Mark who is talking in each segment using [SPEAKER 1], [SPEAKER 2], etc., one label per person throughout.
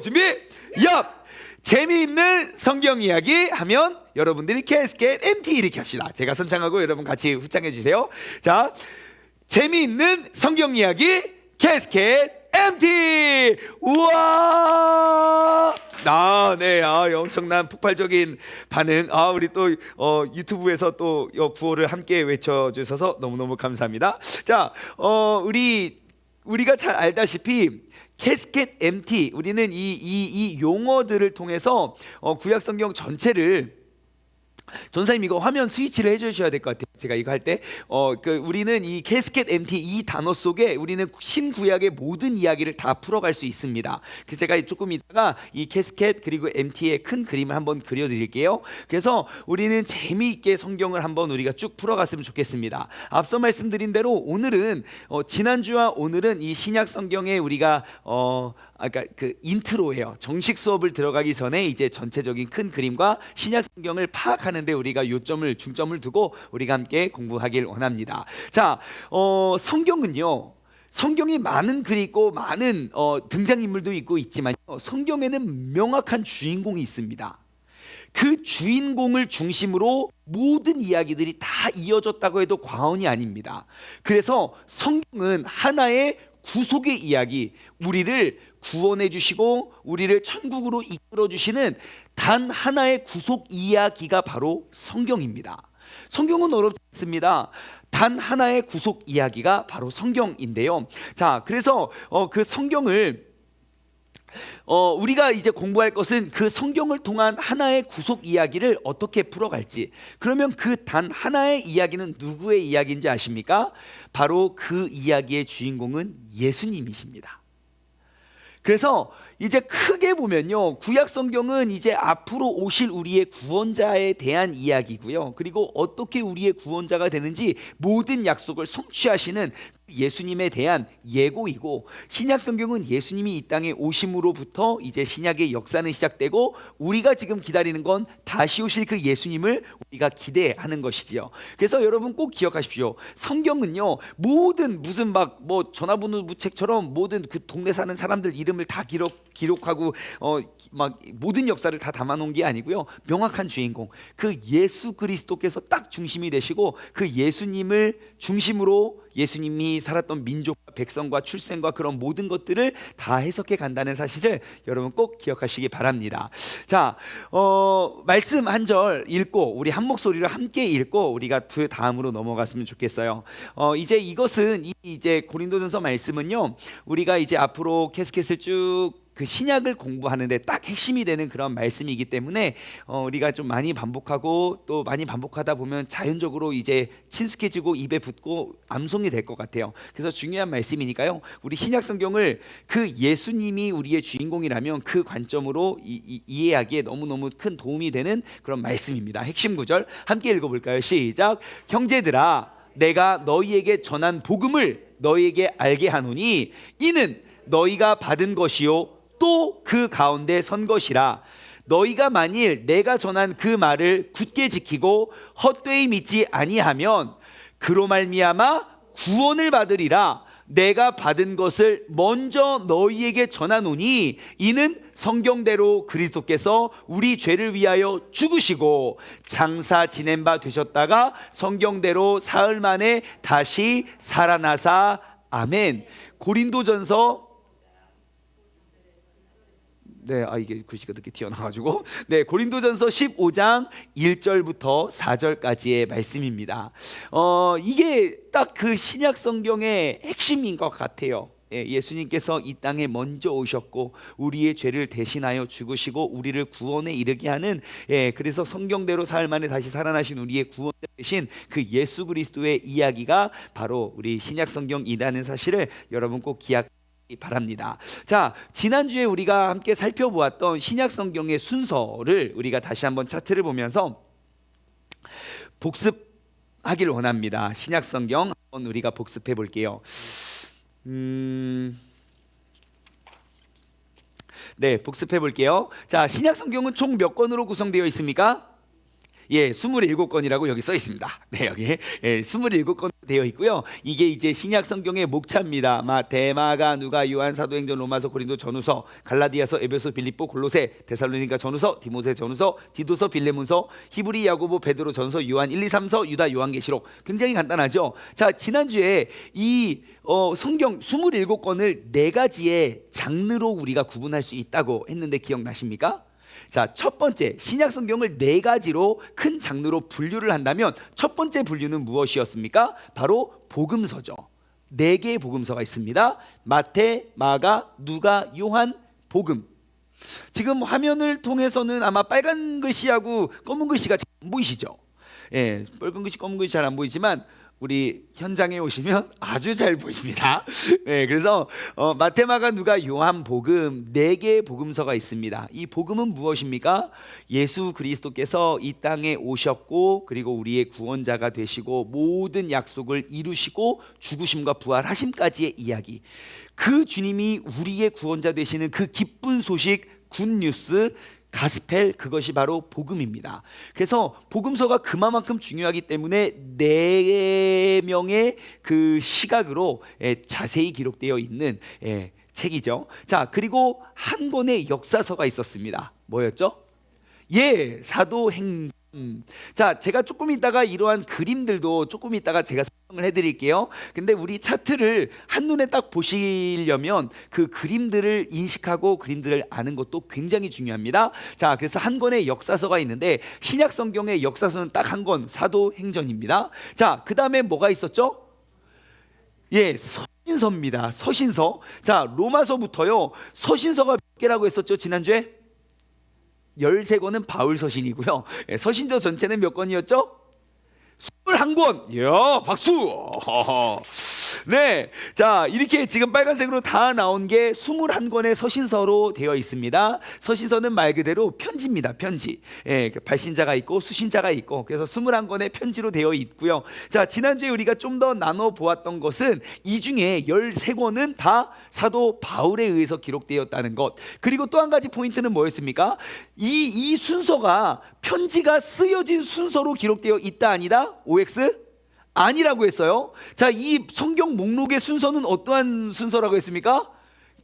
[SPEAKER 1] 준비! 얍! 재미있는 성경 이야기 하면 여러분들이 캐스켓 MT 이렇게 합시다. 제가 선창하고 여러분 같이 후창해 주세요. 자, 재미있는 성경 이야기 캐스켓 MT! 우와! 네, 엄청난 폭발적인 반응. 우리 또 유튜브에서 또 구호를 함께 외쳐주셔서 너무너무 감사합니다. 자, 우리가 잘 알다시피 캐스켓 MT, 우리는 이 용어들을 통해서 구약 성경 전체를, 전사님 이거 화면 스위치를 해주셔야 될 것 같아요. 제가 이거 할 때 우리는 이 캐스켓 MT 이 단어 속에 우리는 신구약의 모든 이야기를 다 풀어갈 수 있습니다. 그래서 제가 조금 이따가 이 캐스켓 그리고 MT의 큰 그림을 한번 그려드릴게요. 그래서 우리는 재미있게 성경을 한번 우리가 쭉 풀어갔으면 좋겠습니다. 앞서 말씀드린 대로 오늘은 지난주와 오늘은 이 신약 성경에 우리가 그러니까 그 인트로예요. 정식 수업을 들어가기 전에 이제 전체적인 큰 그림과 신약 성경을 파악하는데 우리가 요점을 중점을 두고 우리가 함께 공부하길 원합니다. 자, 성경은요. 성경이 많은 글이 있고 많은 등장인물도 있고 있지만 성경에는 명확한 주인공이 있습니다. 그 주인공을 중심으로 모든 이야기들이 다 이어졌다고 해도 과언이 아닙니다. 그래서 성경은 하나의 구속의 이야기, 우리를 구원해 주시고 우리를 천국으로 이끌어 주시는 단 하나의 구속 이야기가 바로 성경입니다. 성경은 어렵지 않습니다. 단 하나의 구속 이야기가 바로 성경인데요. 자, 그래서 그 성경을 우리가 이제 공부할 것은 그 성경을 통한 하나의 구속 이야기를 어떻게 풀어갈지. 그러면 그 단 하나의 이야기는 누구의 이야기인지 아십니까? 바로 그 이야기의 주인공은 예수님이십니다. 그래서 이제 크게 보면요, 구약 성경은 이제 앞으로 오실 우리의 구원자에 대한 이야기고요, 그리고 어떻게 우리의 구원자가 되는지 모든 약속을 성취하시는 예수님에 대한 예고이고, 신약 성경은 예수님이 이 땅에 오심으로부터 이제 신약의 역사는 시작되고 우리가 지금 기다리는 건 다시 오실 그 예수님을 우리가 기대하는 것이지요. 그래서 여러분 꼭 기억하십시오. 성경은요, 모든 무슨 뭐 전화번호 무책처럼 모든 그 동네 사는 사람들 이름을 다 기록하고 막 모든 역사를 다 담아놓은 게 아니고요, 명확한 주인공 그 예수 그리스도께서 딱 중심이 되시고, 그 예수님을 중심으로 예수님이 살았던 민족과 백성과 출생과 그런 모든 것들을 다 해석해 간다는 사실을 여러분 꼭 기억하시기 바랍니다. 자, 말씀 한 절 읽고 우리 한 목소리로 함께 읽고 우리가 그 다음으로 넘어갔으면 좋겠어요. 이제 이것은 이제 고린도전서 말씀은요, 우리가 이제 앞으로 캐스켓을 쭉 그 신약을 공부하는데 딱 핵심이 되는 그런 말씀이기 때문에 우리가 좀 많이 반복하고 또 많이 반복하다 보면 자연적으로 이제 친숙해지고 입에 붙고 암송이 될 것 같아요. 그래서 중요한 말씀이니까요, 우리 신약 성경을 그 예수님이 우리의 주인공이라면 그 관점으로 이해하기에 너무너무 큰 도움이 되는 그런 말씀입니다. 핵심 구절 함께 읽어볼까요? 시작. 형제들아, 내가 너희에게 전한 복음을 너희에게 알게 하노니 이는 너희가 받은 것이요 또 그 가운데 선 것이라. 너희가 만일 내가 전한 그 말을 굳게 지키고 헛되이 믿지 아니하면 그로 말미암아 구원을 받으리라. 내가 받은 것을 먼저 너희에게 전하노니 이는 성경대로 그리스도께서 우리 죄를 위하여 죽으시고 장사 지낸 바 되셨다가 성경대로 사흘 만에 다시 살아나사. 아멘. 고린도전서, 네, 이게 글씨가 이렇게 튀어나와가지고, 네, 고린도전서 15장 1절부터 4절까지의 말씀입니다. 이게 딱 그 신약 성경의 핵심인 것 같아요. 예수님께서 이 땅에 먼저 오셨고 우리의 죄를 대신하여 죽으시고 우리를 구원에 이르게 하는, 그래서 성경대로 사흘 만에 다시 살아나신 우리의 구원자 되신 그 예수 그리스도의 이야기가 바로 우리 신약 성경이라는 사실을 여러분 꼭 기억하시기 바랍니다. 자, 지난주에 우리가 함께 살펴보았던 신약 성경의 순서를 우리가 다시 한번 차트를 보면서 복습하길 원합니다. 신약 성경 한번 우리가 복습해 볼게요. 네, 복습해 볼게요. 자, 신약 성경은 총 몇 권으로 구성되어 있습니까? 예, 27권이라고 여기 써 있습니다. 네, 여기 27권 되어 있고요. 이게 이제 신약 성경의 목차입니다. 마태, 마가, 누가, 요한, 사도행전, 로마서, 고린도, 전후서, 갈라디아서, 에베소, 빌립보, 골로새, 데살로니가 전후서, 디모데 전후서, 디도서, 빌레몬서, 히브리, 야고보, 베드로 전서, 요한 1, 2, 3서, 유다, 요한계시록. 굉장히 간단하죠. 자, 지난주에 이 성경 27권을 네 가지의 장르로 우리가 구분할 수 있다고 했는데 기억나십니까? 자, 첫 번째, 신약 성경을 네 가지로 큰 장르로 분류를 한다면 첫 번째 분류는 무엇이었습니까? 바로 복음서죠. 네 개의 복음서가 있습니다. 마태, 마가, 누가, 요한, 복음. 지금 화면을 통해서는 아마 빨간 글씨하고 검은 글씨가 잘 안 보이시죠? 예, 빨간 글씨, 검은 글씨 잘 안 보이지만 우리 현장에 오시면 아주 잘 보입니다. 네, 그래서 마태, 마가, 누가, 요한, 복음 네 개의 복음서가 있습니다. 이 복음은 무엇입니까? 예수 그리스도께서 이 땅에 오셨고 그리고 우리의 구원자가 되시고 모든 약속을 이루시고 죽으심과 부활하심까지의 이야기. 그 주님이 우리의 구원자 되시는 그 기쁜 소식, 굿뉴스, 가스펠, 그것이 바로 복음입니다. 그래서 복음서가 그만큼 중요하기 때문에 네 명의 그 시각으로 자세히 기록되어 있는 책이죠. 자, 그리고 한 권의 역사서가 있었습니다. 뭐였죠? 예, 사도행전. 자, 제가 조금 이따가 이러한 그림들도 조금 이따가 제가 설명을 해드릴게요. 근데 우리 차트를 한눈에 딱 보시려면 그 그림들을 인식하고 그림들을 아는 것도 굉장히 중요합니다. 자, 그래서 한 권의 역사서가 있는데 신약 성경의 역사서는 딱 한 권, 사도행전입니다. 자, 그 다음에 뭐가 있었죠? 예, 서신서입니다. 서신서. 자, 로마서부터요. 서신서가 몇 개라고 했었죠, 지난주에? 13권은 바울 서신이고요. 서신서 전체는 몇 권이었죠? 21권. 이야, 박수. 네, 자, 이렇게 지금 빨간색으로 다 나온 게 21권의 서신서로 되어 있습니다. 서신서는 말 그대로 편지입니다. 편지. 발신자가 있고 수신자가 있고, 그래서 21권의 편지로 되어 있고요. 자, 지난주에 우리가 좀 더 나눠 보았던 것은 이 중에 13권은 다 사도 바울에 의해서 기록되었다는 것. 그리고 또 한 가지 포인트는 뭐였습니까? 이 순서가 편지가 쓰여진 순서로 기록되어 있다 아니다? OX? 아니라고 했어요. 자, 이 성경 목록의 순서는 어떠한 순서라고 했습니까?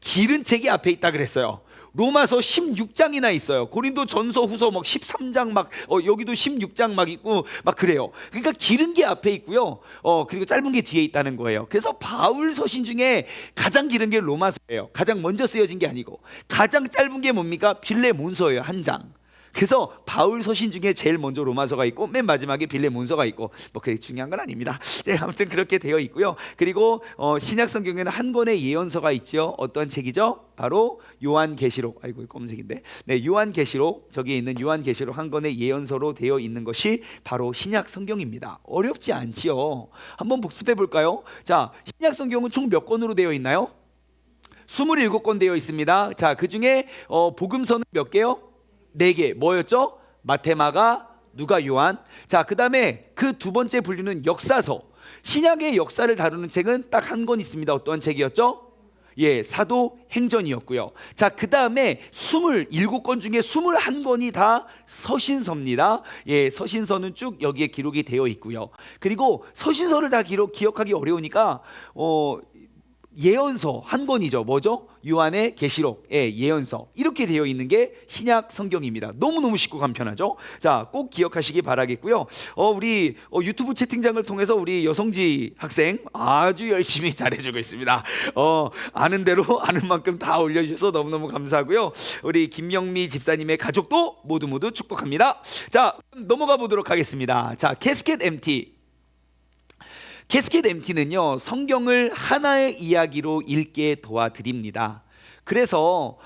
[SPEAKER 1] 기른 책이 앞에 있다 그랬어요. 로마서 16장이나 있어요. 고린도 전서 후서 막 13장 막 여기도 16장 막 있고 막 그래요. 그러니까 기른 게 앞에 있고요. 그리고 짧은 게 뒤에 있다는 거예요. 그래서 바울 서신 중에 가장 기른 게 로마서예요. 가장 먼저 쓰여진 게 아니고 가장 짧은 게 뭡니까? 빌레몬서예요. 한 장. 그래서 바울 서신 중에 제일 먼저 로마서가 있고 맨 마지막에 빌레몬서가 있고 뭐 그게 중요한 건 아닙니다. 네, 아무튼 그렇게 되어 있고요. 그리고 신약 성경에는 한 권의 예언서가 있죠. 어떤 책이죠? 바로 요한계시록. 아이고 검은색인데. 네, 요한계시록. 저기에 있는 요한계시록 한 권의 예언서로 되어 있는 것이 바로 신약 성경입니다. 어렵지 않지요. 한번 복습해 볼까요? 자, 신약 성경은 총 몇 권으로 되어 있나요? 27권 되어 있습니다. 자, 그 중에 복음서는 몇 개요? 4개. 뭐였죠? 마태, 마가, 누가, 요한. 자, 그 다음에 그 두 번째 분류는 역사서. 신약의 역사를 다루는 책은 딱 한 권 있습니다. 어떤 책이었죠? 예, 사도행전이었고요. 자, 그 다음에 27권 중에 21권이 다 서신서입니다. 예, 서신서는 쭉 여기에 기록이 되어 있고요. 그리고 서신서를 다 기억하기 어려우니까 예언서 한 권이죠. 뭐죠? 요한의 계시록, 예언서. 이렇게 되어 있는 게 신약 성경입니다. 너무너무 쉽고 간편하죠. 자, 꼭 기억하시기 바라겠고요. 우리 유튜브 채팅장을 통해서 우리 여성지 학생 아주 열심히 잘해주고 있습니다. 아는 대로 아는 만큼 다 올려주셔서 너무너무 감사하고요. 우리 김영미 집사님의 가족도 모두 축복합니다. 자, 넘어가 보도록 하겠습니다. 자, 캐스켓 MT. 캐스켓 MT는요, 성경을 하나의 이야기로 읽게 도와드립니다. 그래서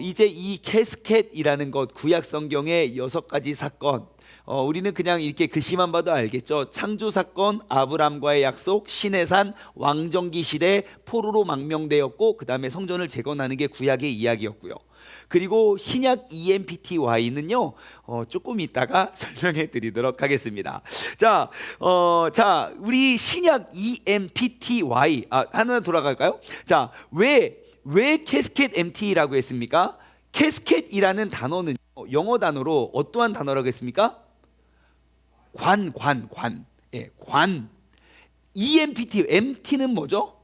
[SPEAKER 1] 이제 이 캐스켓이라는 것, 구약 성경의 6가지 사건, 우리는 그냥 이렇게 글씨만 봐도 알겠죠. 창조 사건, 아브람과의 약속, 시내산, 왕정기 시대, 포로로 망명되었고 그 다음에 성전을 재건하는 게 구약의 이야기였고요. 그리고 신약 EMPTY는요, 조금 이따가 설명해 드리도록 하겠습니다. 자, 우리 신약 EMPTY, 하나 돌아갈까요? 자, 왜 캐스켓 MT라고 했습니까? 캐스켓이라는 단어는 영어 단어로 어떠한 단어라고 했습니까? 관. 예, 관. EMPT, MT는 뭐죠?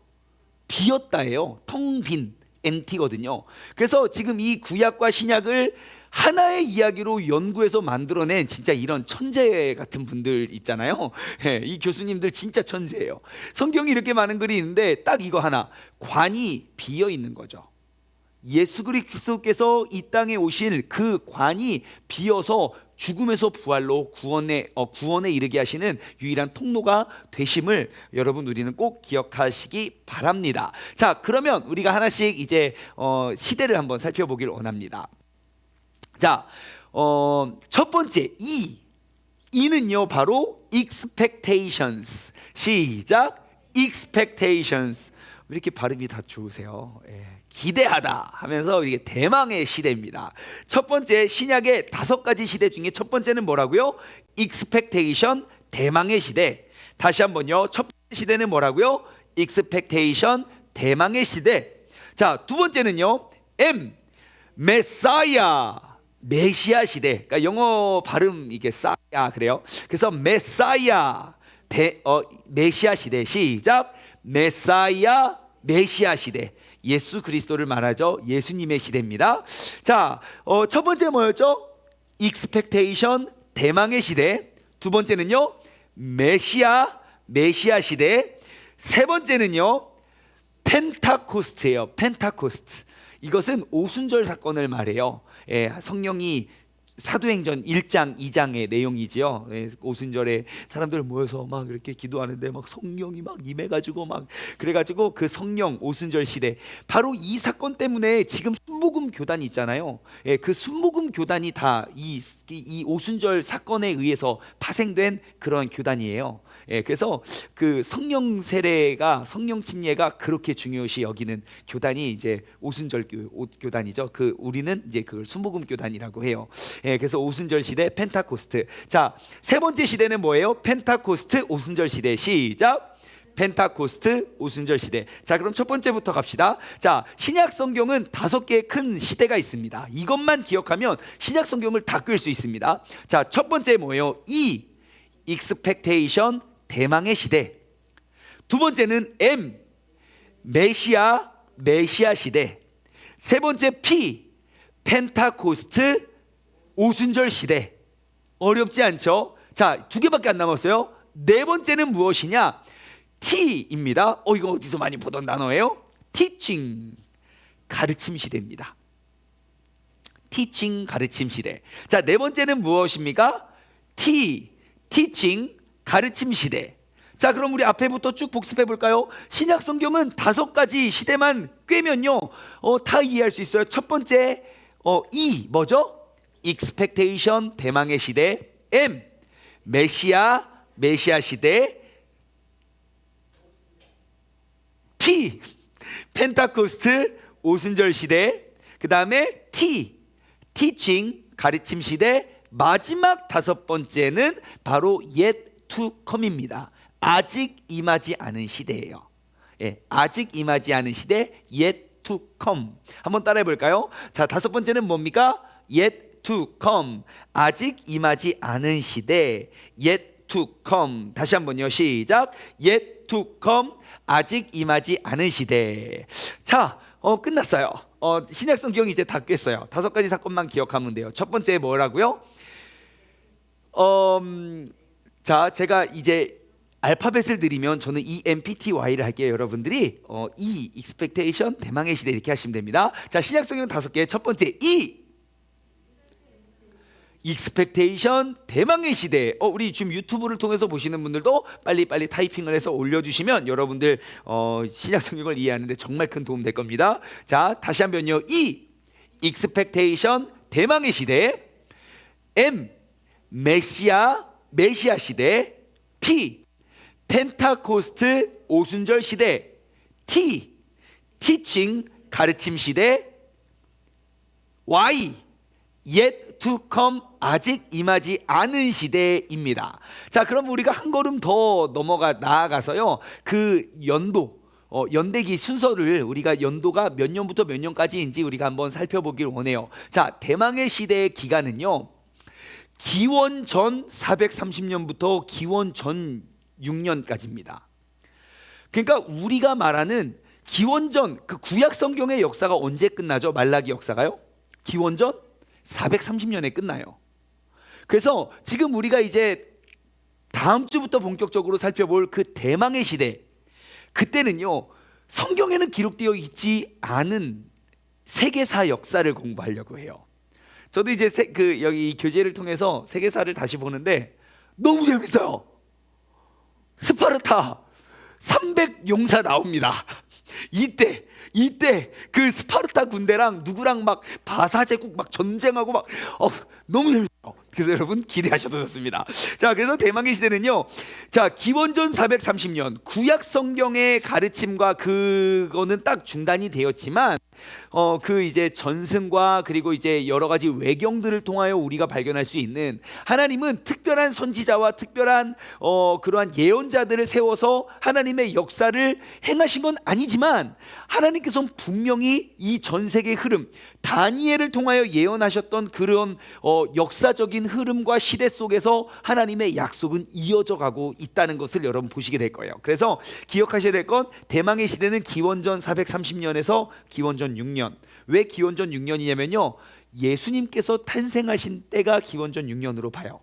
[SPEAKER 1] 비었다예요. 텅 빈, MT거든요. 그래서 지금 이 구약과 신약을 하나의 이야기로 연구해서 만들어낸 진짜 이런 천재 같은 분들 있잖아요. 예, 이 교수님들 진짜 천재예요. 성경이 이렇게 많은 글이 있는데 딱 이거 하나, 관이 비어 있는 거죠. 예수 그리스도께서 이 땅에 오실 그 관이 비어서 죽음에서 부활로 구원에 이르게 하시는 유일한 통로가 되심을 여러분 우리는 꼭 기억하시기 바랍니다. 자, 그러면 우리가 하나씩 이제 시대를 한번 살펴보길 원합니다. 자, 첫 번째 E는요 바로 expectations. 시작. expectations. 왜 이렇게 발음이 다 좋으세요? 예. 기대하다 하면서 이게 대망의 시대입니다. 첫 번째, 신약의 5가지 시대 중에 첫 번째는 뭐라고요? expectation, 대망의 시대. 다시 한번요. 첫 번째 시대는 뭐라고요? expectation, 대망의 시대. 자, 두 번째는요. M, 메사야, 메시아 시대. 그러니까 영어 발음 이게 싸야 그래요. 그래서 메사야, 메시아 시대. 시작. 메사야, 메시아 시대. 예수 그리스도를 말하죠. 예수님의 시대입니다. 자, 첫 번째 뭐였죠? expectation, 대망의 시대. 두 번째는요, 메시아 시대. 세 번째는요, 펜타코스트예요. 펜타코스트. 이것은 오순절 사건을 말해요. 예, 성령이 사도행전 1장 2장의 내용이지요. 예, 오순절에 사람들 모여서 막 이렇게 기도하는데 막 성령이 막 임해가지고 막 그래가지고 그 성령 오순절 시대, 바로 이 사건 때문에 지금 순복음 교단이 있잖아요. 예, 그 순복음 교단이 다 이 오순절 사건에 의해서 파생된 그런 교단이에요. 예, 그래서 그 성령 세례가, 성령 침례가 그렇게 중요시 여기는 교단이 이제 오순절 교단이죠. 그 우리는 이제 그걸 순복음 교단이라고 해요. 예, 그래서 오순절 시대, 펜타코스트. 자, 세 번째 시대는 뭐예요? 펜타코스트 오순절 시대. 시작. 펜타코스트 오순절 시대. 자, 그럼 첫 번째부터 갑시다. 자, 신약 성경은 5개의 큰 시대가 있습니다. 이것만 기억하면 신약 성경을 다 꿰을 수 있습니다. 자, 첫 번째 뭐예요? expectation, 대망의 시대. 두 번째는 M, 메시아 시대. 세 번째 P, 펜타코스트 오순절 시대. 어렵지 않죠? 자, 2개밖에 안 남았어요. 네 번째는 무엇이냐? T입니다. 이거 어디서 많이 보던 단어예요? teaching, 가르침 시대입니다. teaching, 가르침 시대. 자, 네 번째는 무엇입니까? teaching, 가르침 시대. 자, 그럼 우리 앞에부터 쭉 복습해 볼까요? 신약 성경은 5가지 시대만 꿰면요, 다 이해할 수 있어요. 첫 번째, 뭐죠? expectation, 대망의 시대. M, 메시아 시대. P, 펜타코스트 오순절 시대. 그 다음에 T, teaching, 가르침 시대. 마지막 5번째는 바로 yet to come입니다. 아직 임하지 않은 시대예요. 예, 아직 임하지 않은 시대, yet to come. 한번 따라해 볼까요? 자, 5번째는 뭡니까? yet to come, 아직 임하지 않은 시대, yet to come. 다시 한번요. 시작. yet to come, 아직 임하지 않은 시대. 자, 끝났어요. 신약 성경 이제 다 꿰어요. 5가지 사건만 기억하면 돼요. 첫 번째 뭐라고요? 자, 제가 이제 알파벳을 드리면 저는 EMPTY를 할게요. 여러분들이 expectation, 대망의 시대 이렇게 하시면 됩니다. 자, 신약 성경 5개. 첫 번째 expectation, 대망의 시대. 우리 지금 유튜브를 통해서 보시는 분들도 빨리 타이핑을 해서 올려주시면 여러분들 신약 성경을 이해하는데 정말 큰 도움 될 겁니다. 자, 다시 한번요. expectation, 대망의 시대. M, 메시아 시대. P, 펜타코스트 오순절 시대. T, teaching, 가르침 시대. Y, yet to come, 아직 임하지 않은 시대입니다. 자, 그럼 우리가 한 걸음 더 나아가서요, 그 연대기 순서를 우리가 연도가 몇 년부터 몇 년까지인지 우리가 한번 살펴보길 원해요. 자, 대망의 시대의 기간은요, 기원 전 430년부터 기원 전 6년까지입니다. 그러니까 우리가 말하는 기원 전 그 구약 성경의 역사가 언제 끝나죠? 말라기 역사가요? 기원 전 430년에 끝나요. 그래서 지금 우리가 이제 다음 주부터 본격적으로 살펴볼 그 대망의 시대, 그때는요 성경에는 기록되어 있지 않은 세계사 역사를 공부하려고 해요. 저도 이제 여기 교재를 통해서 세계사를 다시 보는데 너무 재밌어요. 스파르타 300용사 나옵니다. 이때 그 스파르타 군대랑 누구랑 막 바사 제국 막 전쟁하고 막 너무 재밌어요. 그래서 여러분 기대하셔도 좋습니다. 자, 그래서 대망의 시대는요, 자, 기원전 430년 구약 성경의 가르침과 그거는 딱 중단이 되었지만 그 이제 전승과 그리고 이제 여러 가지 외경들을 통하여 우리가 발견할 수 있는, 하나님은 특별한 선지자와 특별한 그러한 예언자들을 세워서 하나님의 역사를 행하신 건 아니지만 하나님께서는 분명히 이 전 세계의 흐름, 다니엘을 통하여 예언하셨던 그런 역사적인 흐름과 시대 속에서 하나님의 약속은 이어져 가고 있다는 것을 여러분 보시게 될 거예요. 그래서 기억하셔야 될 건 대망의 시대는 기원전 430년에서 기원전 6년. 왜 기원전 6년이냐면요, 예수님께서 탄생하신 때가 기원전 6년으로 봐요.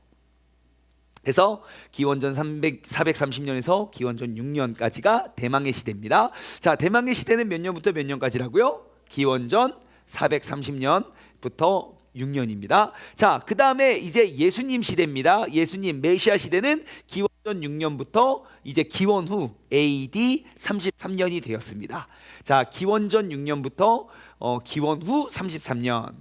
[SPEAKER 1] 그래서 기원전 430년에서 기원전 6년까지가 대망의 시대입니다. 자, 대망의 시대는 몇 년부터 몇 년까지라고요? 기원전 430년부터 6년입니다. 자, 그 다음에 이제 예수님 시대입니다. 예수님 메시아 시대는 기원전 6년부터 이제 기원 후 AD 33년이 되었습니다. 자, 기원전 6년부터 기원 후 33년.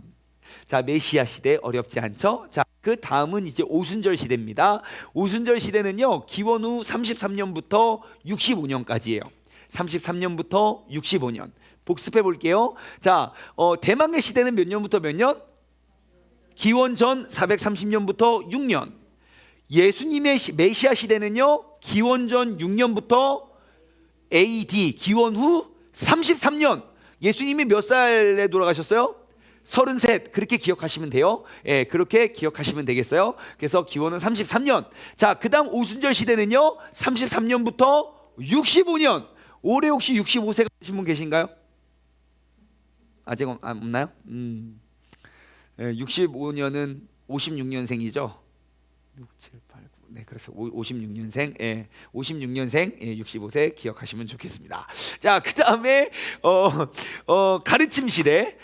[SPEAKER 1] 자, 메시아 시대 어렵지 않죠? 자, 그 다음은 이제 오순절 시대입니다. 오순절 시대는요, 기원 후 33년부터 65년까지예요. 33년부터 65년. 복습해 볼게요. 자, 대망의 시대는 몇 년부터 몇 년? 기원 전 430년부터 6년. 예수님의 메시아 시대는요, 기원 전 6년부터 AD 기원 후 33년. 예수님이 몇 살에 돌아가셨어요? 33. 그렇게 기억하시면 돼요. 예, 그렇게 기억하시면 되겠어요. 그래서 기원은 33년. 자, 그 다음 오순절 시대는요, 33년부터 65년. 올해 혹시 65세가 되신 분 계신가요? 아직 없나요? 65년은 56년생이죠. 6, 7, 8, 9. 네, 그래서 56년생. 예, 56년생, 65세 기억하시면 좋겠습니다. 자, 그 다음에 가르침 시대.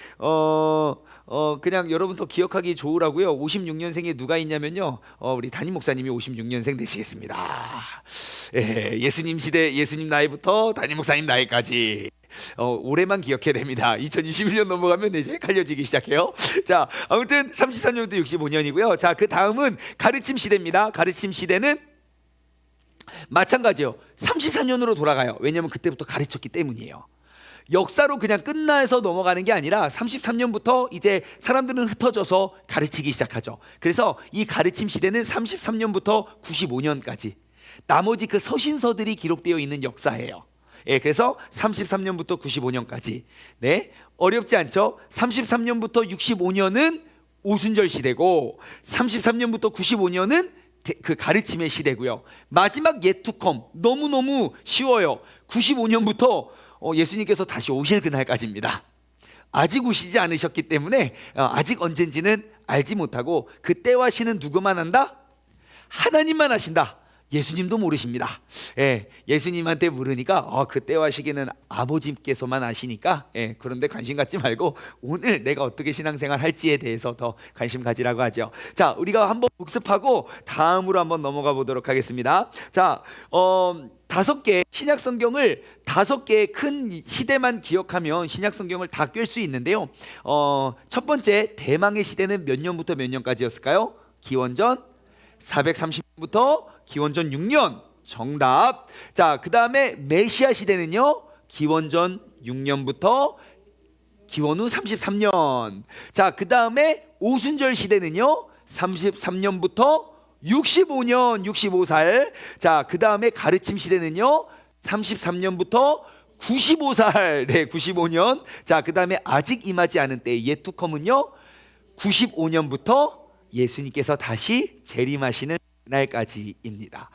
[SPEAKER 1] 그냥 여러분 더 기억하기 좋으라고요. 56년생에 누가 있냐면요, 우리 담임 목사님이 56년생 되시겠습니다. 예, 예수님 시대, 예수님 나이부터 담임 목사님 나이까지. 올해만 기억해야 됩니다. 2021년 넘어가면 이제 헷갈려지기 시작해요. 자, 아무튼 33년부터 65년이고요. 자, 그 다음은 가르침 시대입니다. 가르침 시대는 마찬가지요. 33년으로 돌아가요. 왜냐하면 그때부터 가르쳤기 때문이에요. 역사로 그냥 끝나서 넘어가는 게 아니라 33년부터 이제 사람들은 흩어져서 가르치기 시작하죠. 그래서 이 가르침 시대는 33년부터 95년까지 나머지 그 서신서들이 기록되어 있는 역사예요. 예, 그래서 33년부터 95년까지. 네, 어렵지 않죠? 33년부터 65년은 오순절 시대고 33년부터 95년은 그 가르침의 시대고요. 마지막 예투컴, 너무너무 쉬워요. 95년부터 예수님께서 다시 오실 그날까지입니다. 아직 오시지 않으셨기 때문에 아직 언젠지는 알지 못하고, 그때와 시는 누구만 한다? 하나님만 하신다. 예수님도 모르십니다. 예, 예수님한테 물으니까 그때와 시기는 아버지께서만 아시니까, 예, 그런데 관심 갖지 말고 오늘 내가 어떻게 신앙생활 할지에 대해서 더 관심 가지라고 하죠. 자, 우리가 한번 복습하고 다음으로 한번 넘어가 보도록 하겠습니다. 자, 5개 신약 성경을 5개의 큰 시대만 기억하면 신약 성경을 다 꿰 수 있는데요. 첫 번째 대망의 시대는 몇 년부터 몇 년까지였을까요? 기원전 430년부터 기원전 6년. 정답. 자, 그 다음에 메시아 시대는요, 기원전 6년부터 기원 후 33년. 자, 그 다음에 오순절 시대는요, 33년부터 65년, 65살. 자, 그 다음에 가르침 시대는요, 33년부터 95살. 네, 95년. 자, 그 다음에 아직 임하지 않은 때 예투컴은요, 95년부터 예수님께서 다시 재림하시는 날까지입니다.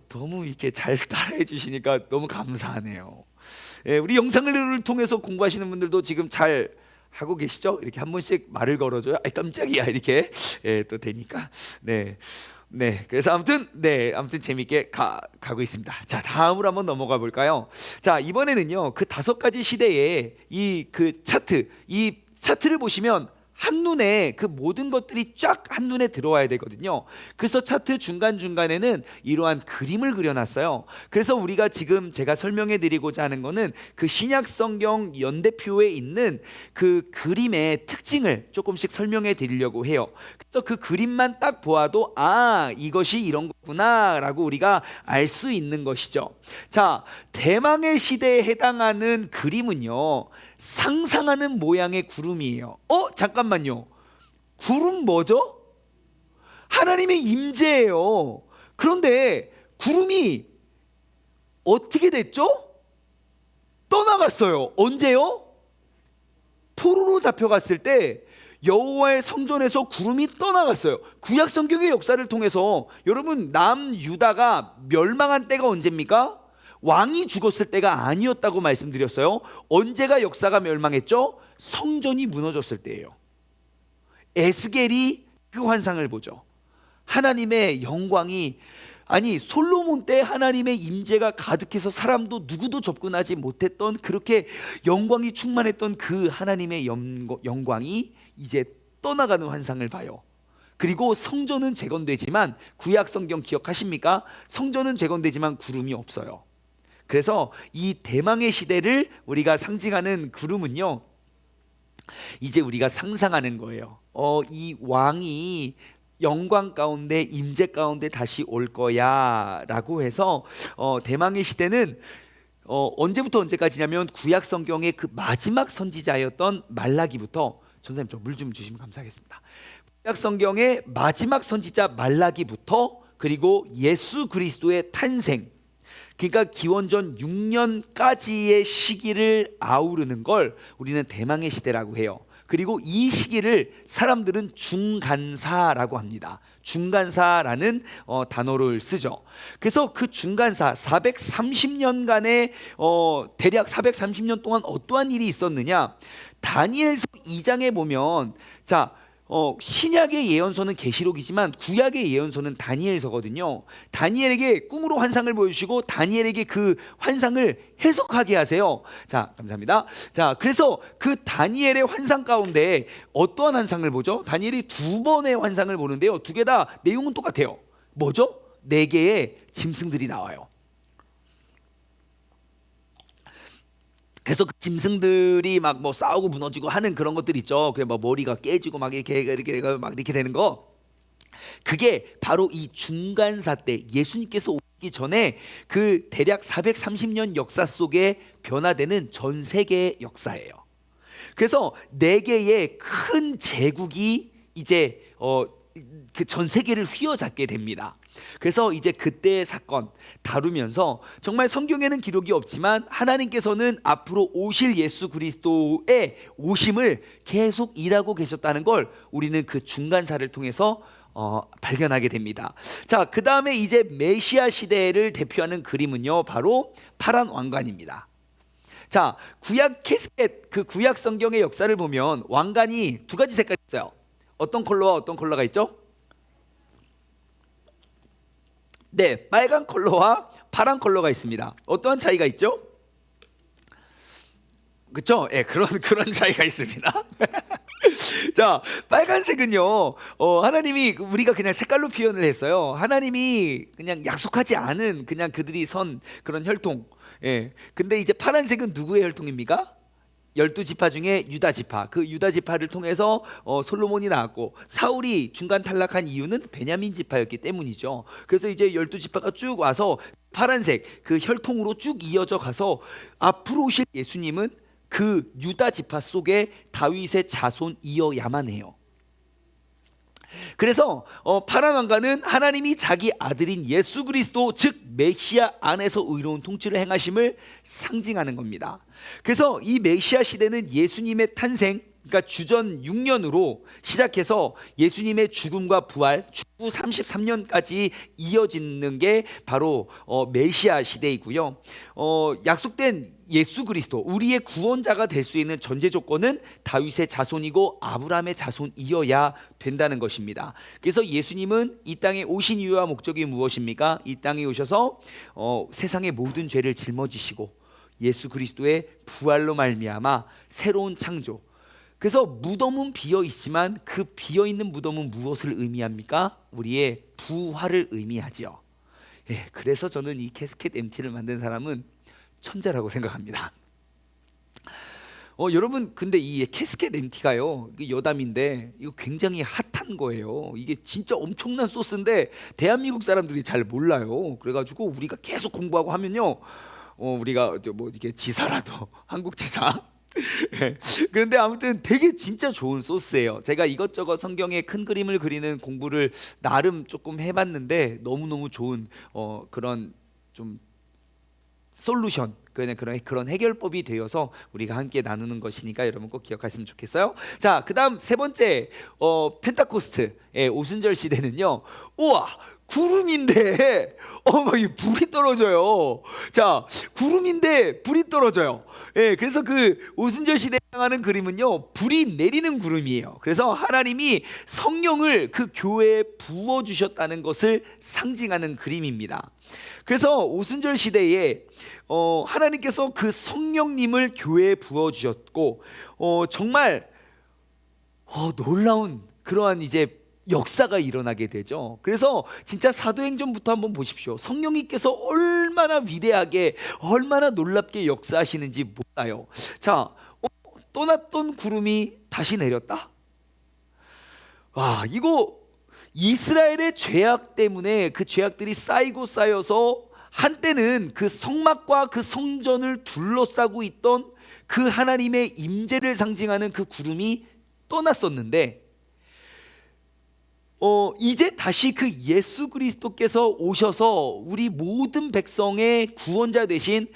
[SPEAKER 1] 너무 이렇게 잘 따라해 주시니까 너무 감사하네요. 우리 영상을 통해서 공부하시는 분들도 지금 잘 하고 계시죠? 이렇게 한 번씩 말을 걸어줘요. 깜짝이야 이렇게 또 되니까. 네. 그래서 아무튼 재밌게 가고 있습니다. 자, 다음으로 한번 넘어가 볼까요? 자, 이번에는요 그 5가지 시대의 이 차트를 보시면 한눈에 그 모든 것들이 쫙 한눈에 들어와야 되거든요. 그래서 차트 중간중간에는 이러한 그림을 그려놨어요. 그래서 우리가 지금 제가 설명해 드리고자 하는 거는 그 신약 성경 연대표에 있는 그 그림의 특징을 조금씩 설명해 드리려고 해요. 그래서 그 그림만 딱 보아도 이것이 이런 거구나 라고 우리가 알 수 있는 것이죠. 자, 대망의 시대에 해당하는 그림은요 상상하는 모양의 구름이에요. 잠깐만요. 구름 뭐죠? 하나님의 임재예요. 그런데 구름이 어떻게 됐죠? 떠나갔어요. 언제요? 포로로 잡혀갔을 때 여호와의 성전에서 구름이 떠나갔어요. 구약 성경의 역사를 통해서 여러분 남유다가 멸망한 때가 언제입니까? 왕이 죽었을 때가 아니었다고 말씀드렸어요. 언제가 역사가 멸망했죠? 성전이 무너졌을 때예요. 에스겔이 그 환상을 보죠. 하나님의 영광이 솔로몬 때 하나님의 임재가 가득해서 사람도 누구도 접근하지 못했던 그렇게 영광이 충만했던 그 하나님의 영광이 이제 떠나가는 환상을 봐요. 그리고 성전은 재건되지만 구약 성경 기억하십니까? 성전은 재건되지만 구름이 없어요. 그래서 이 대망의 시대를 우리가 상징하는 구름은요 이제 우리가 상상하는 거예요. 이 왕이 영광 가운데 임재 가운데 다시 올 거야 라고 해서 대망의 시대는 언제부터 언제까지냐면 구약 성경의 그 마지막 선지자였던 말라기부터, 전사님 저 물 좀 주시면 감사하겠습니다. 구약 성경의 마지막 선지자 말라기부터 그리고 예수 그리스도의 탄생, 그러니까 기원전 6년까지의 시기를 아우르는 걸 우리는 대망의 시대라고 해요. 그리고 이 시기를 사람들은 중간사라고 합니다. 중간사라는 단어를 쓰죠. 그래서 그 중간사 430년간의 대략 430년 동안 어떠한 일이 있었느냐? 다니엘서 2장에 보면 신약의 예언서는 계시록이지만 구약의 예언서는 다니엘서거든요. 다니엘에게 꿈으로 환상을 보여주시고 다니엘에게 그 환상을 해석하게 하세요. 자, 감사합니다. 자, 그래서 그 다니엘의 환상 가운데 어떠한 환상을 보죠? 다니엘이 2번의 환상을 보는데요. 2개 다 내용은 똑같아요. 뭐죠? 4개의 짐승들이 나와요. 그래서 그 짐승들이 막 뭐 싸우고 무너지고 하는 그런 것들 있죠. 그 뭐 머리가 깨지고 막 이렇게 되는 거. 그게 바로 이 중간사 때 예수님께서 오기 전에 그 대략 430년 역사 속에 변화되는 전 세계의 역사예요. 그래서 4개의 큰 제국이 이제 그 전 세계를 휘어잡게 됩니다. 그래서 이제 그때의 사건 다루면서 정말 성경에는 기록이 없지만 하나님께서는 앞으로 오실 예수 그리스도의 오심을 계속 일하고 계셨다는 걸 우리는 그 중간사를 통해서 발견하게 됩니다. 자, 그 다음에 이제 메시아 시대를 대표하는 그림은요 바로 파란 왕관입니다. 자, 구약 캐스켓, 그 구약 성경의 역사를 보면 왕관이 2가지 색깔이 있어요. 어떤 컬러와 어떤 컬러가 있죠? 네, 빨간 컬러와 파란 컬러가 있습니다. 어떠한 차이가 있죠? 그렇죠? 예, 그런 차이가 있습니다. 자, 빨간색은요, 하나님이 우리가 그냥 색깔로 표현을 했어요. 하나님이 그냥 약속하지 않은 그냥 그들이 선 그런 혈통. 예, 근데 이제 파란색은 누구의 혈통입니까? 12지파 중에 유다지파, 그 유다지파를 통해서 솔로몬이 나왔고 사울이 중간 탈락한 이유는 베냐민 지파였기 때문이죠. 그래서 이제 12지파가 쭉 와서 파란색 그 혈통으로 쭉 이어져 가서 앞으로 오실 예수님은 그 유다지파 속에 다윗의 자손이어야만 해요. 그래서 파란 왕관은 하나님이 자기 아들인 예수 그리스도 즉 메시아 안에서 의로운 통치를 행하심을 상징하는 겁니다. 그래서 이 메시아 시대는 예수님의 탄생 그러니까 주전 6년으로 시작해서 예수님의 죽음과 부활, 주후 33년까지 이어지는 게 바로 메시아 시대이고요. 약속된 예수 그리스도, 우리의 구원자가 될 수 있는 전제 조건은 다윗의 자손이고 아브라함의 자손이어야 된다는 것입니다. 그래서 예수님은 이 땅에 오신 이유와 목적이 무엇입니까? 이 땅에 오셔서 세상의 모든 죄를 짊어지시고 예수 그리스도의 부활로 말미암아 새로운 창조. 그래서 무덤은 비어 있지만 그 비어 있는 무덤은 무엇을 의미합니까? 우리의 부활을 의미하죠. 예, 그래서 저는 이 캐스켓 MT를 만든 사람은 천재라고 생각합니다. 여러분, 근데 이 캐스켓 MT가요, 여담인데 이거 굉장히 핫한 거예요. 이게 진짜 엄청난 소스인데 대한민국 사람들이 잘 몰라요. 그래가지고 우리가 계속 공부하고 하면요, 우리가 뭐 이게 지사라도 한국 지사. 그런데 아무튼 되게 진짜 좋은 소스예요. 제가 이것저것 성경의 큰 그림을 그리는 공부를 나름 조금 해봤는데 너무너무 좋은 그런 좀 솔루션, 그런 해결법이 되어서 우리가 함께 나누는 것이니까 여러분 꼭 기억하시면 좋겠어요. 자, 그다음 세 번째 펜타코스트의 오순절 시대는요, 우와, 구름인데 막 이 불이 떨어져요. 자, 구름인데 불이 떨어져요. 예, 그래서 그 오순절 시대에 해당하는 그림은요, 불이 내리는 구름이에요. 그래서 하나님이 성령을 그 교회에 부어 주셨다는 것을 상징하는 그림입니다. 그래서 오순절 시대에 하나님께서 그 성령님을 교회에 부어 주셨고 정말 놀라운 그러한 이제 역사가 일어나게 되죠. 그래서 진짜 사도행전부터 한번 보십시오. 성령님께서 얼마나 위대하게, 얼마나 놀랍게 역사하시는지 몰라요. 자, 떠났던 구름이 다시 내렸다. 와, 이거 이스라엘의 죄악 때문에 그 죄악들이 쌓이고 쌓여서 한때는 그 성막과 그 성전을 둘러싸고 있던 그 하나님의 임재를 상징하는 그 구름이 떠났었는데, 이제 다시 그 예수 그리스도께서 오셔서 우리 모든 백성의 구원자 되신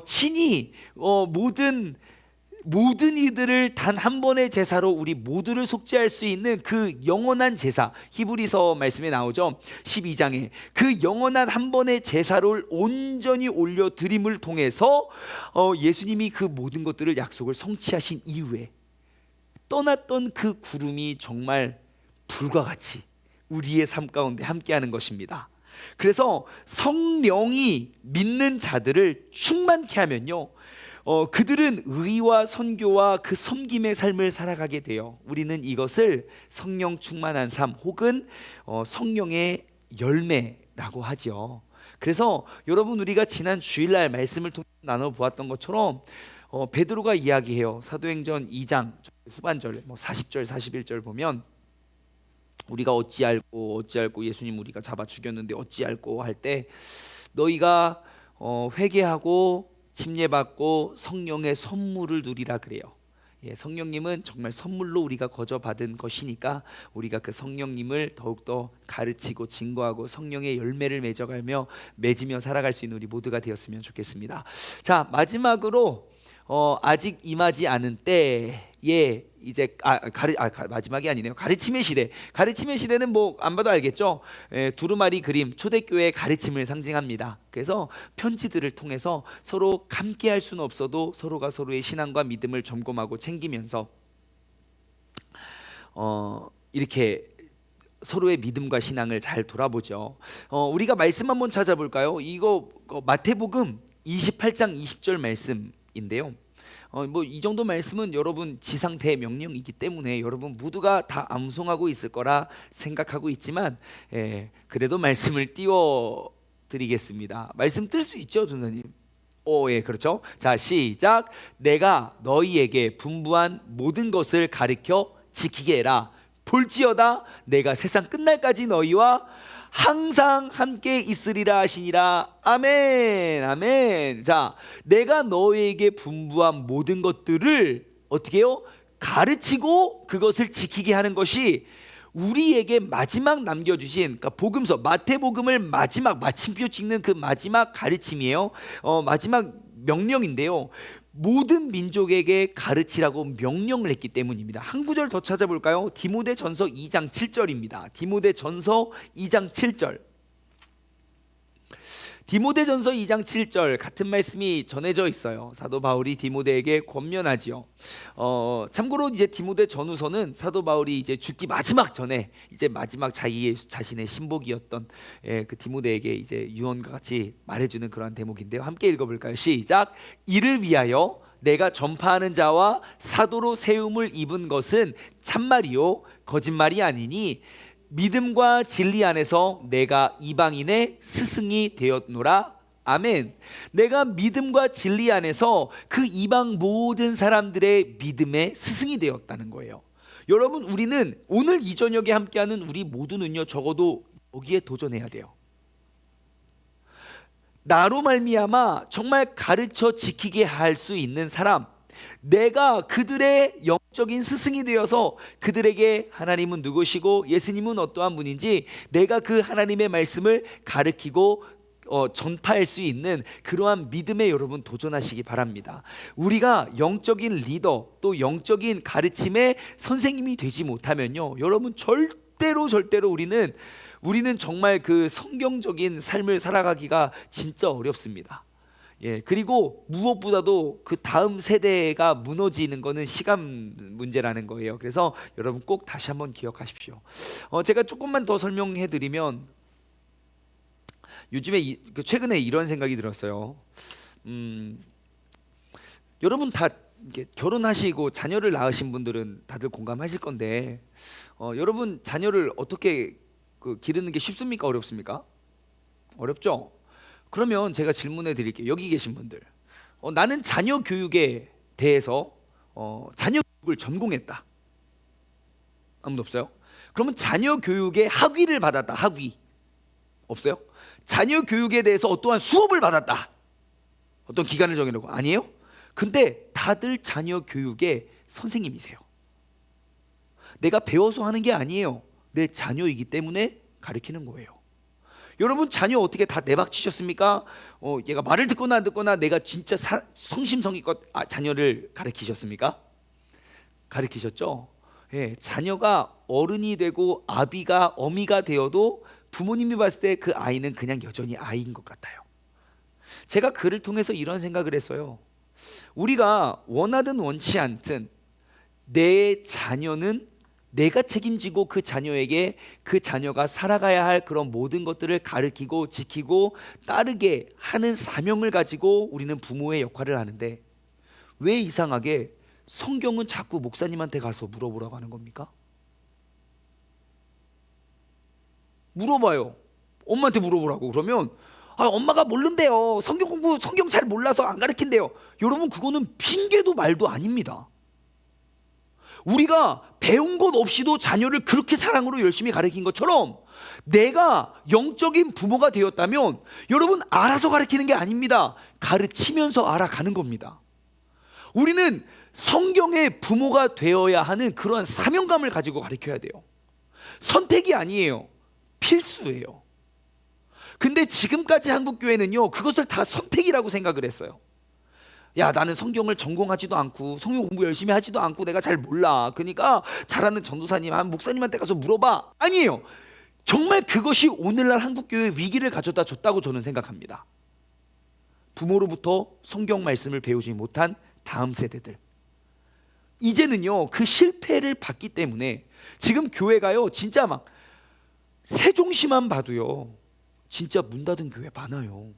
[SPEAKER 1] 친히 모든 이들을 단 한 번의 제사로 우리 모두를 속죄할 수 있는 그 영원한 제사, 히브리서 말씀에 나오죠. 12장에 그 영원한 한 번의 제사를 온전히 올려드림을 통해서 예수님이 그 모든 것들을 약속을 성취하신 이후에 떠났던 그 구름이 정말 불과 같이 우리의 삶 가운데 함께하는 것입니다. 그래서 성령이 믿는 자들을 충만케 하면요, 그들은 의와 선교와 그 섬김의 삶을 살아가게 돼요. 우리는 이것을 성령 충만한 삶 혹은 성령의 열매라고 하죠. 그래서 여러분, 우리가 지난 주일날 말씀을 통해 나눠보았던 것처럼 베드로가 이야기해요. 사도행전 2장 후반절 40절 41절 보면, 우리가 어찌 알고 예수님 우리가 잡아 죽였는데 어찌 알고 할 때, 너희가 회개하고 침례받고 성령의 선물을 누리라 그래요. 예, 성령님은 정말 선물로 우리가 거저 받은 것이니까 우리가 그 성령님을 더욱더 가르치고 증거하고 성령의 열매를 맺으며 살아갈 수 있는 우리 모두가 되었으면 좋겠습니다. 자, 마지막으로 아직 임하지 않은 때에 이제 마지막이 아니네요. 가르침의 시대. 가르침의 시대는 뭐 안 봐도 알겠죠. 두루마리 그림, 초대교회의 가르침을 상징합니다. 그래서 편지들을 통해서 서로 함께할 수는 없어도 서로가 서로의 신앙과 믿음을 점검하고 챙기면서 이렇게 서로의 믿음과 신앙을 잘 돌아보죠. 우리가 말씀 한번 찾아볼까요? 이거 마태복음 28장 20절 말씀인데요. 뭐 이 정도 말씀은 여러분 지상 대명령이기 때문에 여러분 모두가 다 암송하고 있을 거라 생각하고 있지만, 그래도 말씀을 띄워 드리겠습니다. 말씀 뜰 수 있죠, 전사님? 예, 그렇죠. 자, 시작. 내가 너희에게 분부한 모든 것을 가르쳐 지키게 해라. 볼지어다 내가 세상 끝날까지 너희와 항상 함께 있으리라 하시니라. 아멘, 아멘. 자, 내가 너에게 분부한 모든 것들을 어떻게 해요? 가르치고 그것을 지키게 하는 것이 우리에게 마지막 남겨주신, 그러니까 복음서 마태복음을 마지막 마침표 찍는 그 마지막 가르침이에요. 마지막 명령인데요. 모든 민족에게 가르치라고 명령을 했기 때문입니다. 한 구절 더 찾아볼까요? 디모데전서 2장 7절입니다. 디모데전서 2장 7절. 디모데전서 2장 7절 같은 말씀이 전해져 있어요. 사도 바울이 디모데에게 권면하지요. 참고로 이제 디모데 전후서는 사도 바울이 이제 죽기 마지막 전에 이제 마지막 자신의 신복이었던 그 디모데에게 이제 유언과 같이 말해주는 그러한 대목인데요. 함께 읽어볼까요? 시작. 이를 위하여 내가 전파하는 자와 사도로 세움을 입은 것은 참말이요 거짓말이 아니니 믿음과 진리 안에서 내가 이방인의 스승이 되었노라. 아멘. 내가 믿음과 진리 안에서 그 이방 모든 사람들의 믿음의 스승이 되었다는 거예요. 여러분, 우리는 오늘 이 저녁에 함께하는 우리 모두는요, 적어도 여기에 도전해야 돼요. 나로 말미암아 정말 가르쳐 지키게 할 수 있는 사람, 내가 그들의 영적인 스승이 되어서 그들에게 하나님은 누구시고 예수님은 어떠한 분인지 내가 그 하나님의 말씀을 가르치고 전파할 수 있는 그러한 믿음에 여러분 도전하시기 바랍니다. 우리가 영적인 리더 또 영적인 가르침의 선생님이 되지 못하면요, 여러분 절대로 우리는 정말 그 성경적인 삶을 살아가기가 진짜 어렵습니다. 그리고 무엇보다도 그 다음 세대가 무너지는 것은 시간 문제라는 거예요. 그래서 여러분 꼭 다시 한번 기억하십시오. 제가 조금만 더 설명해 드리면, 요즘에 최근에 이런 생각이 들었어요. 여러분 다 이렇게 결혼하시고 자녀를 낳으신 분들은 다들 공감하실 건데, 여러분 자녀를 어떻게 기르는 게 쉽습니까? 어렵습니까? 어렵죠? 그러면 제가 질문해 드릴게요. 여기 계신 분들, 나는 자녀 교육에 대해서 자녀 교육을 전공했다. 아무도 없어요? 그러면 자녀 교육에 학위를 받았다. 학위 없어요? 자녀 교육에 대해서 어떠한 수업을 받았다. 어떤 기간을 정해놓고. 아니에요? 근데 다들 자녀 교육의 선생님이세요. 내가 배워서 하는 게 아니에요. 내 자녀이기 때문에 가르치는 거예요. 여러분 자녀 어떻게 다 내박치셨습니까? 얘가 말을 듣거나 안 듣거나 내가 진짜 성심성의껏 자녀를 가르치셨습니까? 가르치셨죠? 자녀가 어른이 되고 아비가 어미가 되어도 부모님이 봤을 때 그 아이는 그냥 여전히 아이인 것 같아요. 제가 그를 통해서 이런 생각을 했어요. 우리가 원하든 원치 않든 내 자녀는 내가 책임지고 그 자녀에게 그 자녀가 살아가야 할 그런 모든 것들을 가르치고 지키고 따르게 하는 사명을 가지고 우리는 부모의 역할을 하는데, 왜 이상하게 성경은 자꾸 목사님한테 가서 물어보라고 하는 겁니까? 물어봐요. 엄마한테 물어보라고. 그러면 엄마가 모른대요. 성경 잘 몰라서 안 가르친대요. 여러분 그거는 핑계도 말도 아닙니다. 우리가 배운 것 없이도 자녀를 그렇게 사랑으로 열심히 가르친 것처럼 내가 영적인 부모가 되었다면 여러분 알아서 가르치는 게 아닙니다. 가르치면서 알아가는 겁니다. 우리는 성경의 부모가 되어야 하는 그러한 사명감을 가지고 가르쳐야 돼요. 선택이 아니에요. 필수예요. 근데 지금까지 한국교회는요, 그것을 다 선택이라고 생각을 했어요. 야, 나는 성경을 전공하지도 않고 성경 공부 열심히 하지도 않고 내가 잘 몰라. 그러니까 잘하는 전도사님, 목사님한테 가서 물어봐. 아니에요. 정말 그것이 오늘날 한국교회의 위기를 가져다 줬다고 저는 생각합니다. 부모로부터 성경 말씀을 배우지 못한 다음 세대들, 이제는요 그 실패를 봤기 때문에 지금 교회가요 진짜 막 세종시만 봐도요 진짜 문 닫은 교회 많아요.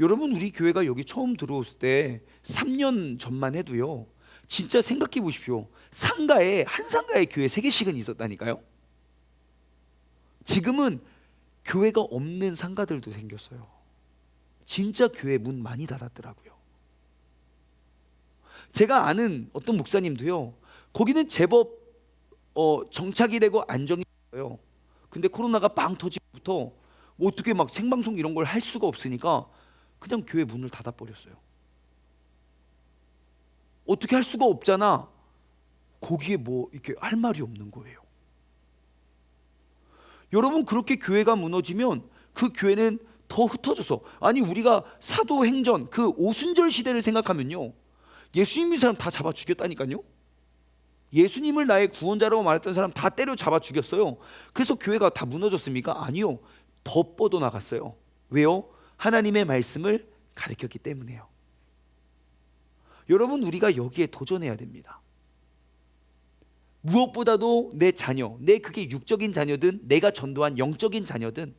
[SPEAKER 1] 여러분 우리 교회가 여기 처음 들어왔을 때 3년 전만 해도요 진짜 생각해 보십시오. 한 상가에 교회 3개씩은 있었다니까요. 지금은 교회가 없는 상가들도 생겼어요. 진짜 교회 문 많이 닫았더라고요. 제가 아는 어떤 목사님도요 거기는 제법 정착이 되고 안정이 됐어요. 근데 코로나가 빵 터지고부터 뭐 어떻게 막 생방송 이런 걸 할 수가 없으니까 그냥 교회 문을 닫아버렸어요. 어떻게 할 수가 없잖아. 거기에 뭐 이렇게 할 말이 없는 거예요. 여러분 그렇게 교회가 무너지면 그 교회는 더 흩어져서, 아니 우리가 사도행전 그 오순절 시대를 생각하면요, 예수님 믿는 사람 다 잡아 죽였다니까요. 예수님을 나의 구원자라고 말했던 사람 다 때려 잡아 죽였어요. 그래서 교회가 다 무너졌습니까? 아니요, 더 뻗어나갔어요. 왜요? 하나님의 말씀을 가르쳤기 때문에요. 여러분, 우리가 여기에 도전해야 됩니다. 무엇보다도 내 자녀, 내 그게 육적인 자녀든 내가 전도한 영적인 자녀든,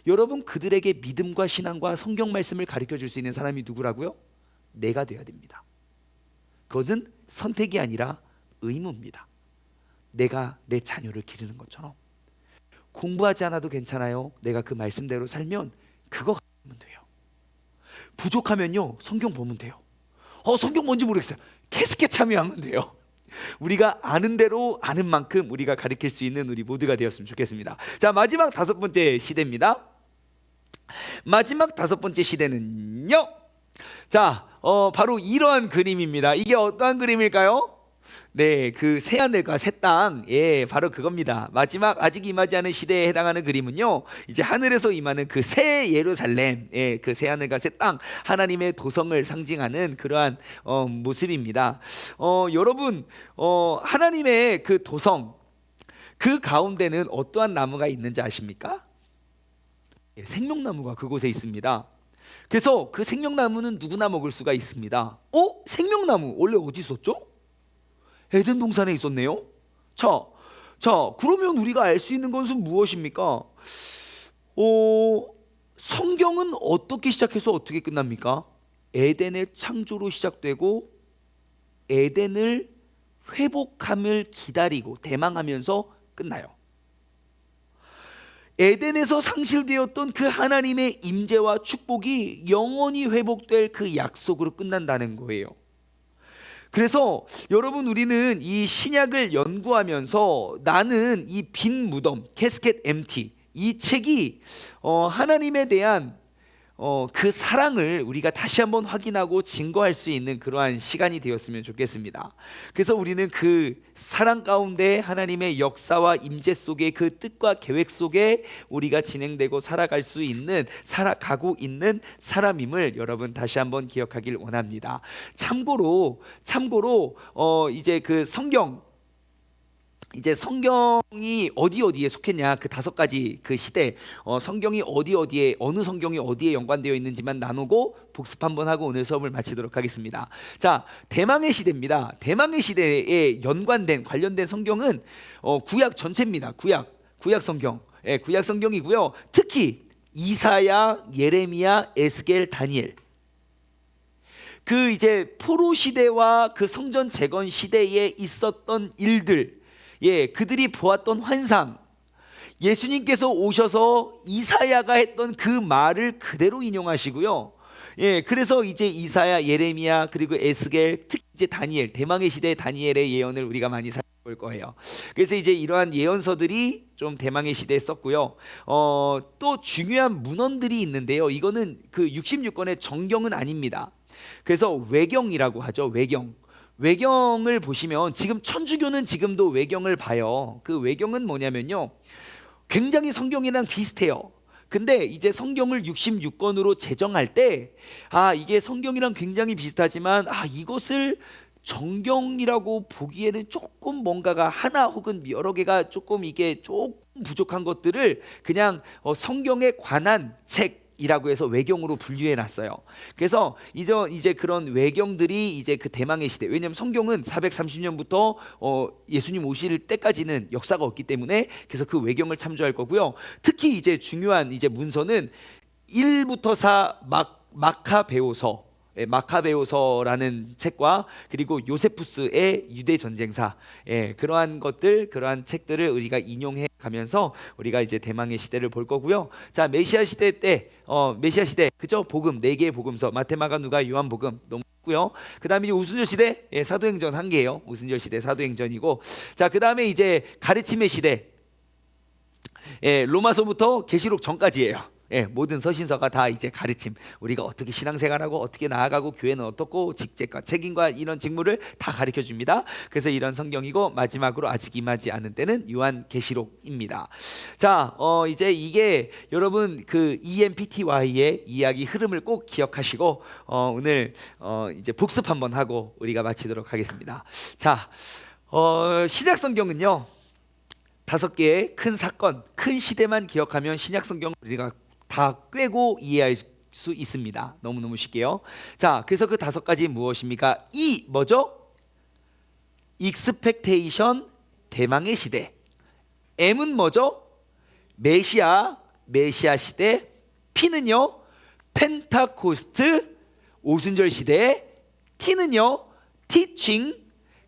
[SPEAKER 1] 여러분 그들에게 믿음과 신앙과 성경 말씀을 가르쳐 줄 수 있는 사람이 누구라고요? 내가 되어야 됩니다. 그것은 선택이 아니라 의무입니다. 내가 내 자녀를 기르는 것처럼. 공부하지 않아도 괜찮아요. 내가 그 말씀대로 살면 그거 가면 돼요. 부족하면요, 성경 보면 돼요. 성경 뭔지 모르겠어요. 캐스켓 참여하면 돼요. 우리가 아는 대로 아는 만큼 우리가 가르칠 수 있는 우리 모두가 되었으면 좋겠습니다. 자, 마지막 5번째 시대입니다. 마지막 5번째 시대는요, 자, 바로 이러한 그림입니다. 이게 어떠한 그림일까요? 네, 그 새하늘과 새 땅, 예, 바로 그겁니다. 마지막 아직 임하지 않은 시대에 해당하는 그림은요, 이제 하늘에서 임하는 그 새 예루살렘, 예, 그 새하늘과 새 땅, 하나님의 도성을 상징하는 그러한 모습입니다. 여러분, 하나님의 그 도성, 그 가운데는 어떠한 나무가 있는지 아십니까? 예, 생명나무가 그곳에 있습니다. 그래서 그 생명나무는 누구나 먹을 수가 있습니다. 생명나무 원래 어디 있었죠? 에덴 동산에 있었네요. 자, 그러면 우리가 알 수 있는 것은 무엇입니까? 성경은 어떻게 시작해서 어떻게 끝납니까? 에덴의 창조로 시작되고 에덴을 회복함을 기다리고 대망하면서 끝나요. 에덴에서 상실되었던 그 하나님의 임재와 축복이 영원히 회복될 그 약속으로 끝난다는 거예요. 그래서 여러분, 우리는 이 신약을 연구하면서 나는 이 빈 무덤, 캐스켓 엠티, 이 책이 하나님에 대한 그 사랑을 우리가 다시 한번 확인하고 증거할 수 있는 그러한 시간이 되었으면 좋겠습니다. 그래서 우리는 그 사랑 가운데 하나님의 역사와 임재 속에 그 뜻과 계획 속에 우리가 진행되고 살아가고 있는 사람임을 여러분 다시 한번 기억하길 원합니다. 참고로 이제 그 성경이 어디에 속했냐, 그 5가지 그 시대, 성경이 어디에, 어느 성경이 어디에 연관되어 있는지만 나누고 복습 한번 하고 오늘 수업을 마치도록 하겠습니다. 자, 대망의 시대입니다. 대망의 시대에 관련된 성경은 구약 전체입니다. 구약 성경, 예, 구약 성경이고요. 특히 이사야, 예레미야, 에스겔, 다니엘, 그 이제 포로 시대와 그 성전 재건 시대에 있었던 일들, 예, 그들이 보았던 환상, 예수님께서 오셔서 이사야가 했던 그 말을 그대로 인용하시고요. 예, 그래서 이제 이사야, 예레미야, 그리고 에스겔, 특히 이제 다니엘, 대망의 시대의 다니엘의 예언을 우리가 많이 살펴볼 거예요. 그래서 이제 이러한 예언서들이 좀 대망의 시대에 썼고요. 또 중요한 문헌들이 있는데요. 이거는 그 66권의 정경은 아닙니다. 그래서 외경이라고 하죠. 외경을 보시면 지금 천주교는 지금도 외경을 봐요. 그 외경은 뭐냐면요, 굉장히 성경이랑 비슷해요. 근데 이제 성경을 66권으로 제정할 때 이게 성경이랑 굉장히 비슷하지만 이것을 정경이라고 보기에는 조금 뭔가가 하나 혹은 여러 개가 조금 부족한 것들을 그냥 성경에 관한 책이라고 해서 외경으로 분류해 놨어요. 그래서 이제 그런 외경들이 이제 그 대망의 시대, 왜냐하면 성경은 430년부터 예수님 오실 때까지는 역사가 없기 때문에, 그래서 그 외경을 참조할 거고요. 특히 이제 중요한 이제 문서는 1부터 4 마카베오서, 마카베오서라는 책과 그리고 요세푸스의 유대 전쟁사, 그러한 책들을 우리가 인용해 가면서 우리가 이제 대망의 시대를 볼 거고요. 자, 메시아 시대 때 메시아 시대, 그죠? 복음 4개의 복음서, 마테마가, 누가, 요한복음 너무 고요. 그다음에 우순절 시대, 사도행전 1개예요. 우순절 시대 사도행전이고, 자, 그다음에 이제 가르침의 시대, 로마서부터 계시록 전까지예요. 예, 모든 서신서가 다 이제 가르침, 우리가 어떻게 신앙생활하고 어떻게 나아가고 교회는 어떻고 직책과 책임과 이런 직무를 다 가르쳐 줍니다. 그래서 이런 성경이고, 마지막으로 아직 임하지 않은 때는 요한계시록입니다. 자, 이제 이게 여러분 그 EMPTY의 이야기 흐름을 꼭 기억하시고 오늘 이제 복습 한번 하고 우리가 마치도록 하겠습니다. 자, 신약 성경은요 5개의 큰 사건, 큰 시대만 기억하면 신약 성경 우리가 다 꿰고 이해할 수 있습니다. 너무너무 쉽게요. 자, 그래서 그 5가지 무엇입니까? 뭐죠? 익스펙테이션, 대망의 시대. M은 뭐죠? 메시아 시대. P는요 펜타코스트, 오순절 시대. T는요 티칭,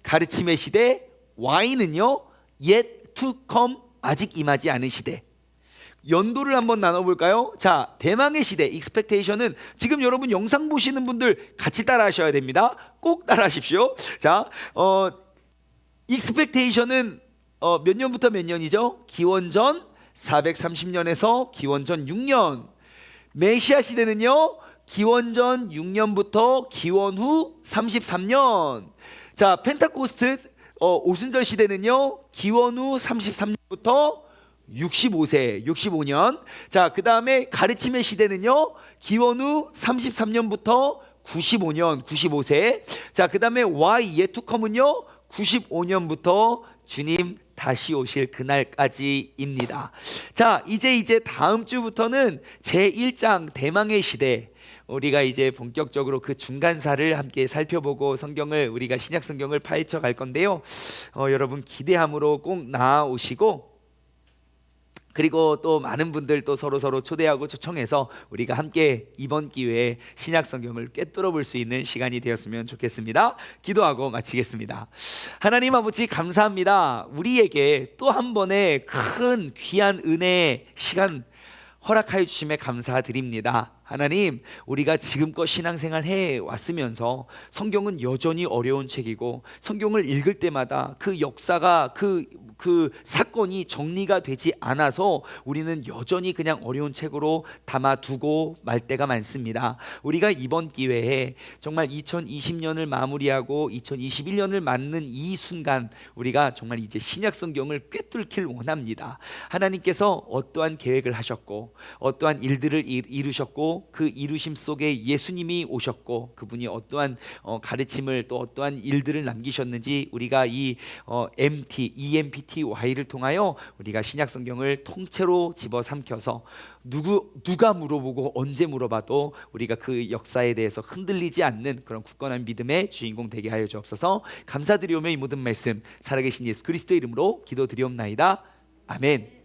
[SPEAKER 1] 가르침의 시대. Y는요 yet to come, 아직 임하지 않은 시대. 연도를 한번 나눠볼까요? 자, 대망의 시대, 익스펙테이션은 지금 여러분 영상 보시는 분들 같이 따라 하셔야 됩니다. 꼭 따라 하십시오. 자, 익스펙테이션은 몇 년부터 몇 년이죠? 기원전 430년에서 기원전 6년. 메시아 시대는요 기원전 6년부터 기원 후 33년. 자, 펜타코스트 오순절 시대는요 기원 후 33년부터 65년. 자, 그 다음에 가르침의 시대는요 기원 후 33년부터 95세. 자, 그 다음에 Y 예투컴은요 95년부터 주님 다시 오실 그날까지입니다. 자, 이제 다음 주부터는 제1장 대망의 시대, 우리가 이제 본격적으로 그 중간사를 함께 살펴보고 성경을, 우리가 신약 성경을 파헤쳐 갈 건데요. 여러분 기대함으로 꼭 나아오시고, 그리고 또 많은 분들 또 서로 초대하고 초청해서 우리가 함께 이번 기회에 신약 성경을 꿰뚫어 볼 수 있는 시간이 되었으면 좋겠습니다. 기도하고 마치겠습니다. 하나님 아버지 감사합니다. 우리에게 또 한 번의 큰 귀한 은혜의 시간 허락하여 주심에 감사드립니다. 하나님, 우리가 지금껏 신앙생활 해왔으면서 성경은 여전히 어려운 책이고, 성경을 읽을 때마다 그 역사가 그 사건이 정리가 되지 않아서 우리는 여전히 그냥 어려운 책으로 담아두고 말 때가 많습니다. 우리가 이번 기회에 정말 2020년을 마무리하고 2021년을 맞는 이 순간, 우리가 정말 이제 신약 성경을 꿰뚫길 원합니다. 하나님께서 어떠한 계획을 하셨고 어떠한 일들을 이루셨고, 그 이루심 속에 예수님이 오셨고, 그분이 어떠한 가르침을 또 어떠한 일들을 남기셨는지 우리가 이 EMPTY를 통하여 우리가 신약 성경을 통째로 집어삼켜서 누가 물어보고 언제 물어봐도 우리가 그 역사에 대해서 흔들리지 않는 그런 굳건한 믿음의 주인공 되게 하여 주옵소서. 감사드리오며 이 모든 말씀 살아계신 예수 그리스도의 이름으로 기도드리옵나이다. 아멘.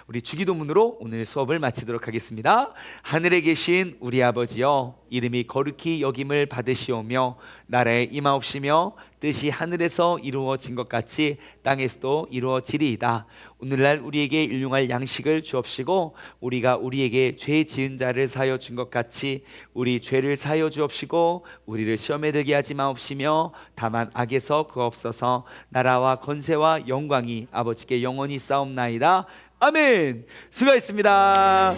[SPEAKER 1] 우리 주기도문으로 오늘 수업을 마치도록 하겠습니다. 하늘에 계신 우리 아버지여, 이름이 거룩히 여김을 받으시오며 나라에 임하옵시며 뜻이 하늘에서 이루어진 것 같이 땅에서도 이루어지리이다. 오늘날 우리에게 일용할 양식을 주옵시고, 우리가 우리에게 죄 지은 자를 사하여 준 것 같이 우리 죄를 사하여 주옵시고, 우리를 시험에 들게 하지 마옵시며 다만 악에서 구하옵소서. 나라와 권세와 영광이 아버지께 영원히 싸움나이다. 아멘. 수고하셨습니다.